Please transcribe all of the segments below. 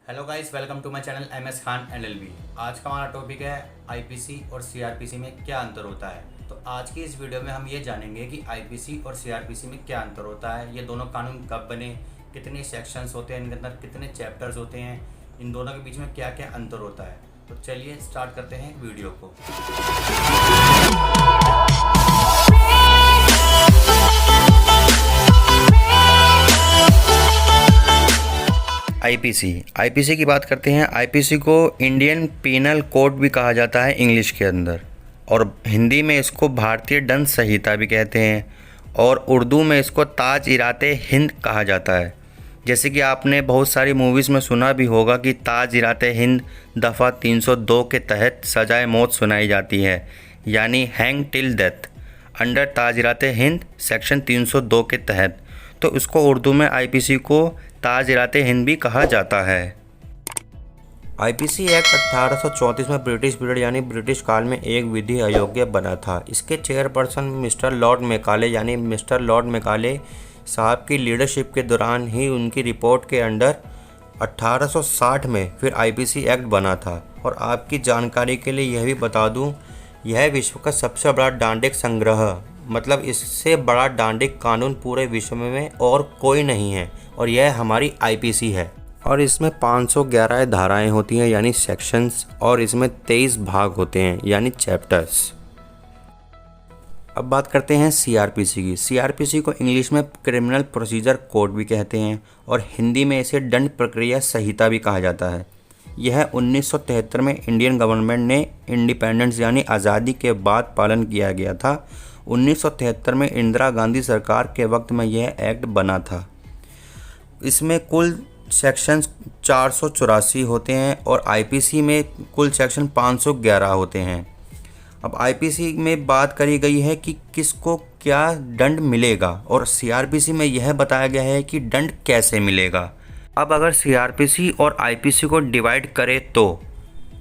Hello guys, welcome to my channel MS Khan NLB। आज का हमारा टॉपिक है IPC और CRPC में क्या अंतर होता है। तो आज की इस वीडियो में हम ये जानेंगे कि IPC और CRPC में क्या अंतर होता है, ये दोनों कानून कब बने, कितने सेक्शंस होते हैं, इनके अंदर कितने चैप्टर्स होते हैं, इन दोनों के बीच में क्या क्या अंतर होता है। तो चलिए स्टार्ट करते हैं वीडियो को। आईपीसी की बात करते हैं। आईपीसी को इंडियन पीनल कोड भी कहा जाता है इंग्लिश के अंदर, और हिंदी में इसको भारतीय दंड संहिता भी कहते हैं, और उर्दू में इसको ताज-इराते हिंद कहा जाता है। जैसे कि आपने बहुत सारी मूवीज़ में सुना भी होगा कि ताज-इराते हिंद दफ़ा 302 के तहत सजाए मौत सुनाई जाती है, यानी हैंग टिल डेथ अंडर ताज-इराते हिंद सेक्शन 302 के तहत। तो उसको उर्दू में आईपीसी को ताज-इराते हिंद भी कहा जाता है। आईपीसी एक्ट 1834 में ब्रिटिश पीरियड यानी ब्रिटिश काल में एक विधि अयोग्य बना था। इसके चेयरपर्सन मिस्टर लॉर्ड मैकाले यानी मिस्टर लॉर्ड मैकाले साहब की लीडरशिप के दौरान ही उनकी रिपोर्ट के अंडर 1860 में फिर आईपीसी एक्ट बना था। और आपकी जानकारी के लिए यह भी बता दूं, यह विश्व का सबसे बड़ा डांडिक संग्रह, मतलब इससे बड़ा डांडिक कानून पूरे विश्व में और कोई नहीं है, और यह हमारी आईपीसी है। और इसमें 511 धाराएं होती हैं यानी सेक्शंस, और इसमें 23 भाग होते हैं यानी चैप्टर्स। अब बात करते हैं सीआरपीसी की। सीआरपीसी को इंग्लिश में क्रिमिनल प्रोसीजर कोड भी कहते हैं, और हिंदी में इसे दंड प्रक्रिया संहिता भी कहा जाता है। यह 1973 में इंडियन गवर्नमेंट ने इंडिपेंडेंस यानी आज़ादी के बाद पालन किया गया था। 1973 में इंदिरा गांधी सरकार के वक्त में यह एक्ट बना था। इसमें कुल सेक्शंस 484 होते हैं, और आईपीसी में कुल सेक्शन 511 होते हैं। अब आईपीसी में बात करी गई है कि किसको क्या दंड मिलेगा, और सीआरपीसी में यह बताया गया है कि दंड कैसे मिलेगा। अब अगर सीआरपीसी और आईपीसी को डिवाइड करें तो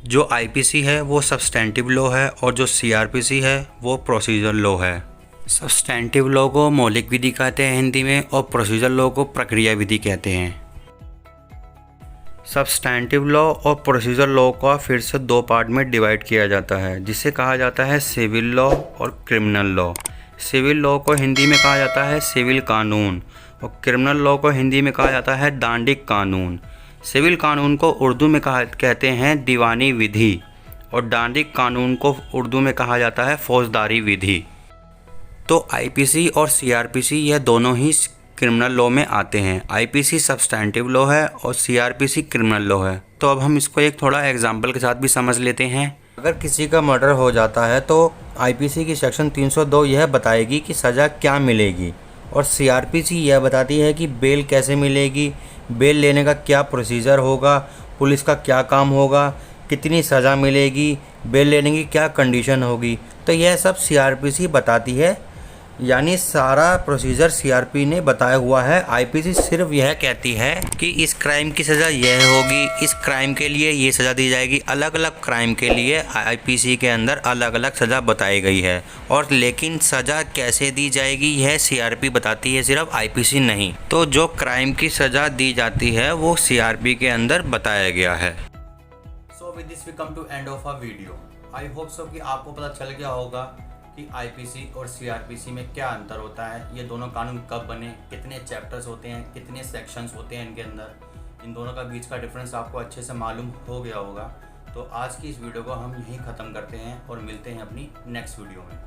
जो आईपीसी है वो सब्सटेंटिव लॉ है, और जो सीआरपीसी है वो प्रोसीजर लॉ है। सब्सटेंटिव लॉ को मौलिक विधि कहते हैं हिंदी में, और प्रोसीजर लॉ को प्रक्रिया विधि कहते हैं। सब्सटेंटिव लॉ और प्रोसीजर लॉ का फिर से दो पार्ट में डिवाइड किया जाता है, जिसे कहा जाता है सिविल लॉ और क्रिमिनल लॉ। सिविल लॉ को हिंदी में कहा जाता है सिविल कानून, और क्रिमिनल लॉ को हिंदी में कहा जाता है दांडिक कानून। सिविल कानून को उर्दू में कहते हैं दीवानी विधि, और दांडिक कानून को उर्दू में कहा जाता है फौजदारी विधि। तो आईपीसी और सीआरपीसी यह दोनों ही क्रिमिनल लॉ में आते हैं। आईपीसी सब्सटेंटिव लॉ है और सीआरपीसी क्रिमिनल लॉ है। तो अब हम इसको एक थोड़ा एग्जाम्पल के साथ भी समझ लेते हैं। अगर किसी का मर्डर हो जाता है तो आईपीसी की सेक्शन 302 यह बताएगी कि सज़ा क्या मिलेगी, और सीआरपीसी यह बताती है कि बेल कैसे मिलेगी, बेल लेने का क्या प्रोसीजर होगा, पुलिस का क्या काम होगा, कितनी सज़ा मिलेगी, बेल लेने की क्या कंडीशन होगी। तो यह सब सीआरपीसी बताती है, यानी सारा प्रोसीजर सीआरपी ने बताया हुआ है। आईपीसी सिर्फ यह कहती है कि इस क्राइम की सज़ा यह होगी, इस क्राइम के लिए ये सज़ा दी जाएगी। अलग अलग क्राइम के लिए आईपीसी के अंदर अलग अलग सज़ा बताई गई है, और लेकिन सज़ा कैसे दी जाएगी यह सीआरपी बताती है, सिर्फ आईपीसी नहीं। तो जो क्राइम की सज़ा दी जाती है वो सीआरपी के अंदर बताया गया है। So with this we come to end of a video. I hope so कि आपको पता चल गया होगा कि आईपीसी और सीआरपीसी में क्या अंतर होता है, ये दोनों कानून कब बने, कितने चैप्टर्स होते हैं, कितने सेक्शंस होते हैं इनके अंदर, इन दोनों का बीच का डिफरेंस आपको अच्छे से मालूम हो गया होगा। तो आज की इस वीडियो को हम यहीं ख़त्म करते हैं और मिलते हैं अपनी नेक्स्ट वीडियो में।